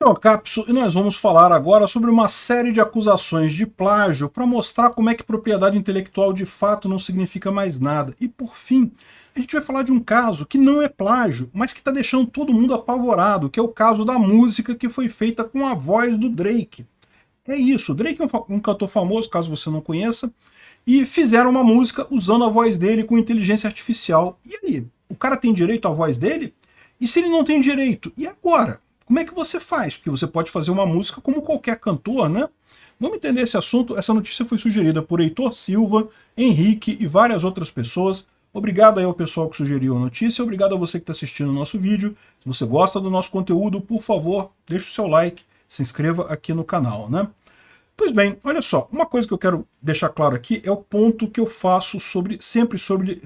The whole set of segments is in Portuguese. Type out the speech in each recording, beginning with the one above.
Então, Capso, e nós vamos falar agora sobre uma série de acusações de plágio para mostrar como é que propriedade intelectual de fato não significa mais nada. E por fim, a gente vai falar de um caso que não é plágio, mas que está deixando todo mundo apavorado, que é o caso da música que foi feita com a voz do Drake. É isso, o Drake é um cantor famoso, caso você não conheça, e fizeram uma música usando a voz dele com inteligência artificial. E aí, o cara tem direito à voz dele? E se ele não tem direito? E agora? Como é que você faz? Porque você pode fazer uma música como qualquer cantor, né? Vamos entender esse assunto. Essa notícia foi sugerida por Heitor Silva, Henrique e várias outras pessoas. Obrigado aí ao pessoal que sugeriu a notícia, obrigado a você que está assistindo o nosso vídeo. Se você gosta do nosso conteúdo, por favor, deixe o seu like, se inscreva aqui no canal, né? Pois bem, olha só, uma coisa que eu quero deixar claro aqui é o ponto que eu faço sempre sobre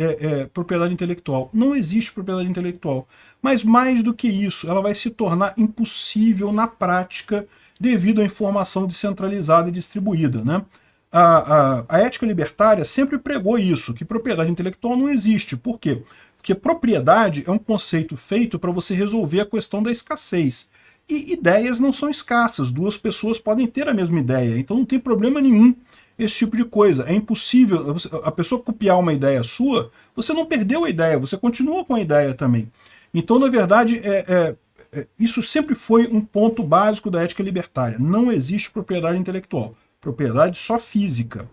propriedade intelectual. Não existe propriedade intelectual, mas mais do que isso, ela vai se tornar impossível na prática devido à informação descentralizada e distribuída, né? A ética libertária sempre pregou isso, que propriedade intelectual não existe. Por quê? Porque propriedade é um conceito feito para você resolver a questão da escassez. E ideias não são escassas, duas pessoas podem ter a mesma ideia, então não tem problema nenhum esse tipo de coisa. É impossível, a pessoa copiar uma ideia sua, você não perdeu a ideia, você continua com a ideia também. Então, na verdade, isso sempre foi um ponto básico da ética libertária. Não existe propriedade intelectual, propriedade só física.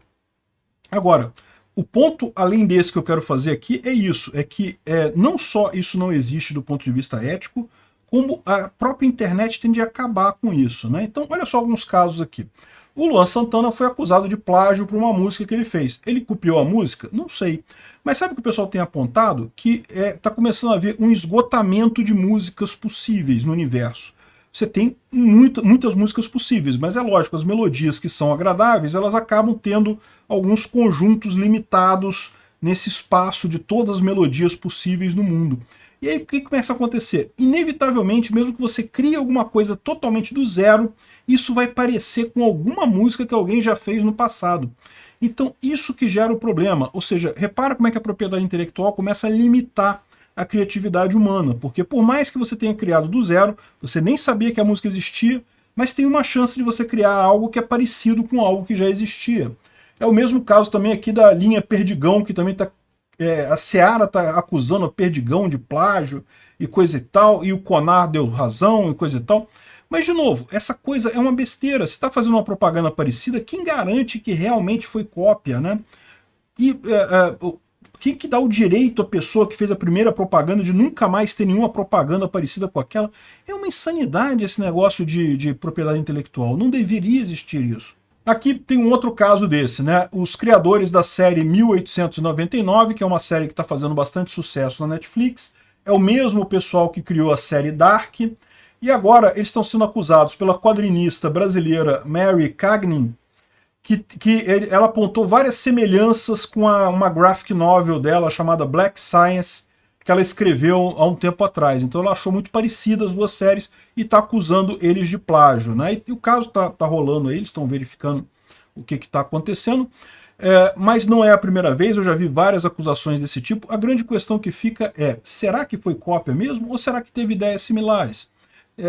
Agora, o ponto além desse que eu quero fazer aqui é isso, é que não só isso não existe do ponto de vista ético, como a própria internet tende a acabar com isso, né? Então, olha só alguns casos aqui. O Luan Santana foi acusado de plágio por uma música que ele fez. Ele copiou a música? Não sei. Mas sabe o que o pessoal tem apontado? Que está começando a haver um esgotamento de músicas possíveis no universo. Você tem muitas músicas possíveis, mas é lógico, as melodias que são agradáveis, elas acabam tendo alguns conjuntos limitados nesse espaço de todas as melodias possíveis no mundo. E aí o que começa a acontecer? Inevitavelmente, mesmo que você crie alguma coisa totalmente do zero, isso vai parecer com alguma música que alguém já fez no passado. Então isso que gera o problema, ou seja, repara como é que a propriedade intelectual começa a limitar a criatividade humana, porque por mais que você tenha criado do zero, você nem sabia que a música existia, mas tem uma chance de você criar algo que é parecido com algo que já existia. É o mesmo caso também aqui da linha Perdigão, que também está a Seara está acusando a Perdigão de plágio e coisa e tal, e o Conar deu razão e coisa e tal. Mas, de novo, essa coisa é uma besteira. Se está fazendo uma propaganda parecida, quem garante que realmente foi cópia, né? E quem que dá o direito à pessoa que fez a primeira propaganda de nunca mais ter nenhuma propaganda parecida com aquela? É uma insanidade esse negócio de propriedade intelectual. Não deveria existir isso. Aqui tem um outro caso desse, né? Os criadores da série 1899, que é uma série que está fazendo bastante sucesso na Netflix, é o mesmo pessoal que criou a série Dark, e agora eles estão sendo acusados pela quadrinista brasileira Mary Cagnin, que ela apontou várias semelhanças com uma graphic novel dela chamada Black Science, que ela escreveu há um tempo atrás. Então ela achou muito parecidas as duas séries e está acusando eles de plágio, né? E o caso está rolando aí, eles estão verificando o que está acontecendo. Mas não é a primeira vez, eu já vi várias acusações desse tipo. A grande questão que fica é, será que foi cópia mesmo ou será que teve ideias similares?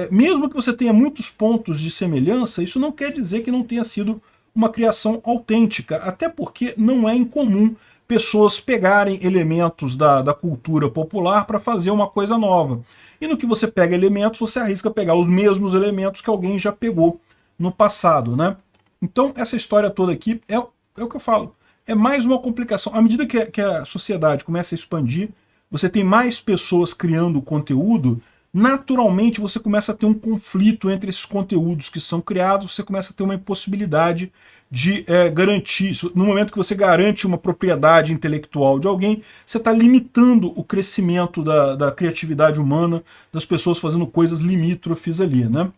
Mesmo que você tenha muitos pontos de semelhança, isso não quer dizer que não tenha sido uma criação autêntica, até porque não é incomum pessoas pegarem elementos da cultura popular para fazer uma coisa nova. E no que você pega elementos, você arrisca pegar os mesmos elementos que alguém já pegou no passado, né? Então essa história toda aqui é o que eu falo. É mais uma complicação. À medida que a sociedade começa a expandir, você tem mais pessoas criando conteúdo, naturalmente você começa a ter um conflito entre esses conteúdos que são criados, você começa a ter uma impossibilidade de garantir. No momento que você garante uma propriedade intelectual de alguém, você está limitando o crescimento da criatividade humana, das pessoas fazendo coisas limítrofes ali, né?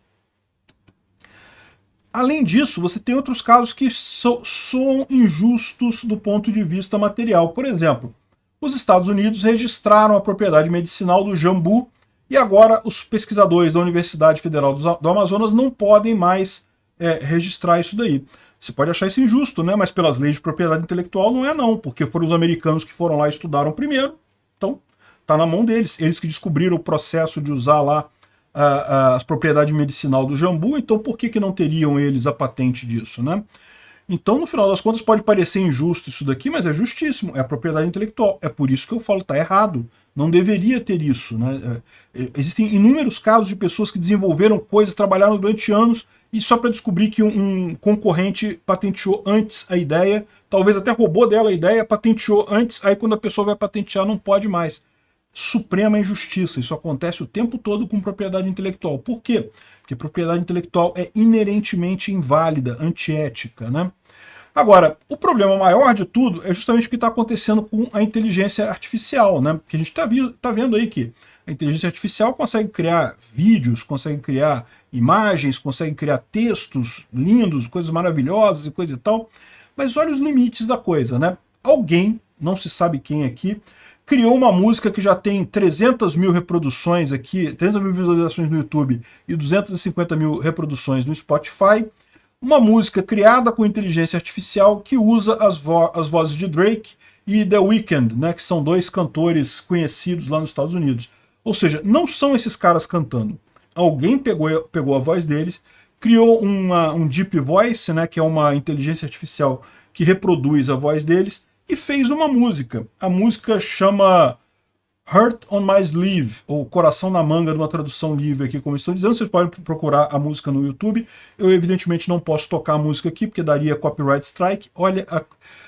Além disso, você tem outros casos que soam injustos do ponto de vista material. Por exemplo, os Estados Unidos registraram a propriedade medicinal do jambu e agora os pesquisadores da Universidade Federal do Amazonas não podem mais registrar isso daí. Você pode achar isso injusto, né? Mas pelas leis de propriedade intelectual não é não, porque foram os americanos que foram lá e estudaram primeiro, então tá na mão deles. Eles que descobriram o processo de usar lá as propriedades medicinal do jambu, então por que não teriam eles a patente disso, né? Então, no final das contas, pode parecer injusto isso daqui, mas é justíssimo, é a propriedade intelectual. É por isso que eu falo, tá errado. Não deveria ter isso, né? Existem inúmeros casos de pessoas que desenvolveram coisas, trabalharam durante anos, e só para descobrir que um concorrente patenteou antes a ideia, talvez até roubou dela a ideia, patenteou antes, aí quando a pessoa vai patentear não pode mais. Suprema injustiça, isso acontece o tempo todo com propriedade intelectual. Por quê? Porque propriedade intelectual é inerentemente inválida, antiética, né? Agora, o problema maior de tudo é justamente o que está acontecendo com a inteligência artificial, né? Que a gente tá vendo aí que a inteligência artificial consegue criar vídeos, consegue criar imagens, consegue criar textos lindos, coisas maravilhosas e coisa e tal, mas olha os limites da coisa, né? Alguém, não se sabe quem aqui, criou uma música que já tem 300 mil reproduções aqui, 300 mil visualizações no YouTube e 250 mil reproduções no Spotify, uma música criada com inteligência artificial que usa as vozes de Drake e The Weeknd, né, que são dois cantores conhecidos lá nos Estados Unidos. Ou seja, não são esses caras cantando. Alguém pegou a voz deles, criou um Deep Voice, né, que é uma inteligência artificial que reproduz a voz deles, e fez uma música. A música chama Heart on My Sleeve, ou Coração na Manga, numa tradução livre aqui, como estou dizendo. Vocês podem procurar a música no YouTube. Eu, evidentemente, não posso tocar a música aqui, porque daria copyright strike. Olha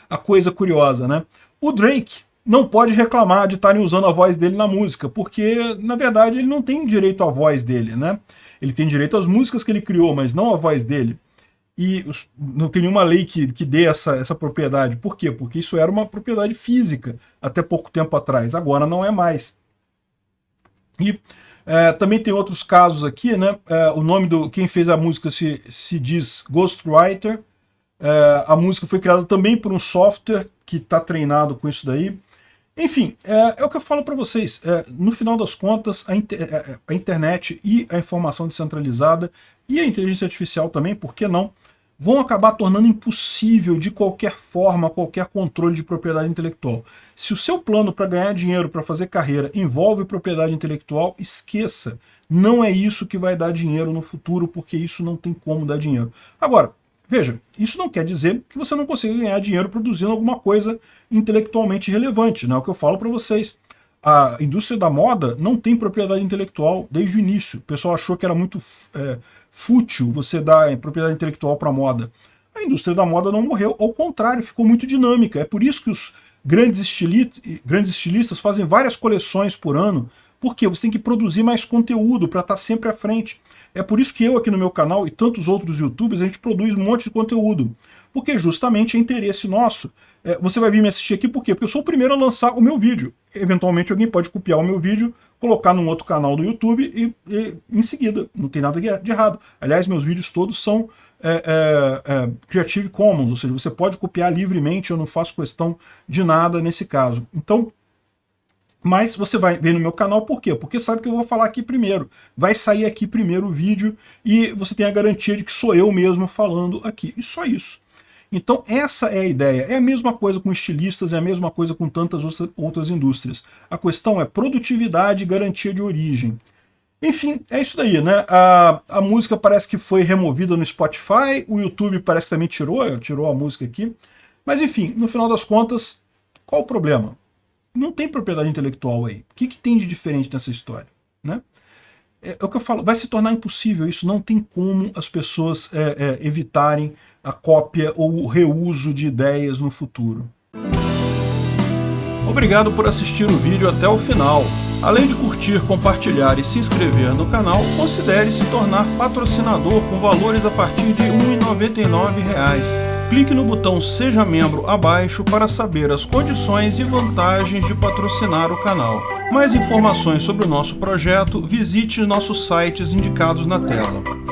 a coisa curiosa, né? O Drake não pode reclamar de estarem usando a voz dele na música, porque, na verdade, ele não tem direito à voz dele, né? Ele tem direito às músicas que ele criou, mas não à voz dele. E não tem nenhuma lei que dê essa propriedade. Por quê? Porque isso era uma propriedade física até pouco tempo atrás. Agora não é mais. E também tem outros casos aqui, né? O nome quem fez a música se diz Ghostwriter. A música foi criada também por um software que está treinado com isso daí. Enfim, é o que eu falo para vocês. No final das contas, a internet e a informação descentralizada e a inteligência artificial também, por que não, vão acabar tornando impossível de qualquer forma, qualquer controle de propriedade intelectual. Se o seu plano para ganhar dinheiro, para fazer carreira, envolve propriedade intelectual, esqueça. Não é isso que vai dar dinheiro no futuro, porque isso não tem como dar dinheiro. Agora, veja, isso não quer dizer que você não consiga ganhar dinheiro produzindo alguma coisa intelectualmente relevante, não é o que eu falo para vocês. A indústria da moda não tem propriedade intelectual desde o início. O pessoal achou que era muito fútil você dar propriedade intelectual para a moda. A indústria da moda não morreu, ao contrário, ficou muito dinâmica. É por isso que os grandes estilistas fazem várias coleções por ano, porque você tem que produzir mais conteúdo para estar sempre à frente. É por isso que eu aqui no meu canal e tantos outros youtubers, a gente produz um monte de conteúdo. Porque justamente é interesse nosso. Você vai vir me assistir aqui por quê? Porque eu sou o primeiro a lançar o meu vídeo. Eventualmente alguém pode copiar o meu vídeo, colocar num outro canal do YouTube e em seguida. Não tem nada de errado. Aliás, meus vídeos todos são Creative Commons, ou seja, você pode copiar livremente, eu não faço questão de nada nesse caso. Então, mas você vai ver no meu canal por quê? Porque sabe que eu vou falar aqui primeiro. Vai sair aqui primeiro o vídeo e você tem a garantia de que sou eu mesmo falando aqui. E só isso. Então essa é a ideia. É a mesma coisa com estilistas, é a mesma coisa com tantas outras indústrias. A questão é produtividade e garantia de origem. Enfim, é isso daí, né? A música parece que foi removida no Spotify, o YouTube parece que também tirou a música aqui. Mas enfim, no final das contas, qual o problema? Não tem propriedade intelectual aí. O que tem de diferente nessa história, né? É o que eu falo, vai se tornar impossível isso, não tem como as pessoas evitarem a cópia ou o reuso de ideias no futuro. Obrigado por assistir o vídeo até o final. Além de curtir, compartilhar e se inscrever no canal, considere se tornar patrocinador com valores a partir de R$ 1,99. Clique no botão Seja Membro abaixo para saber as condições e vantagens de patrocinar o canal. Mais informações sobre o nosso projeto, visite nossos sites indicados na tela.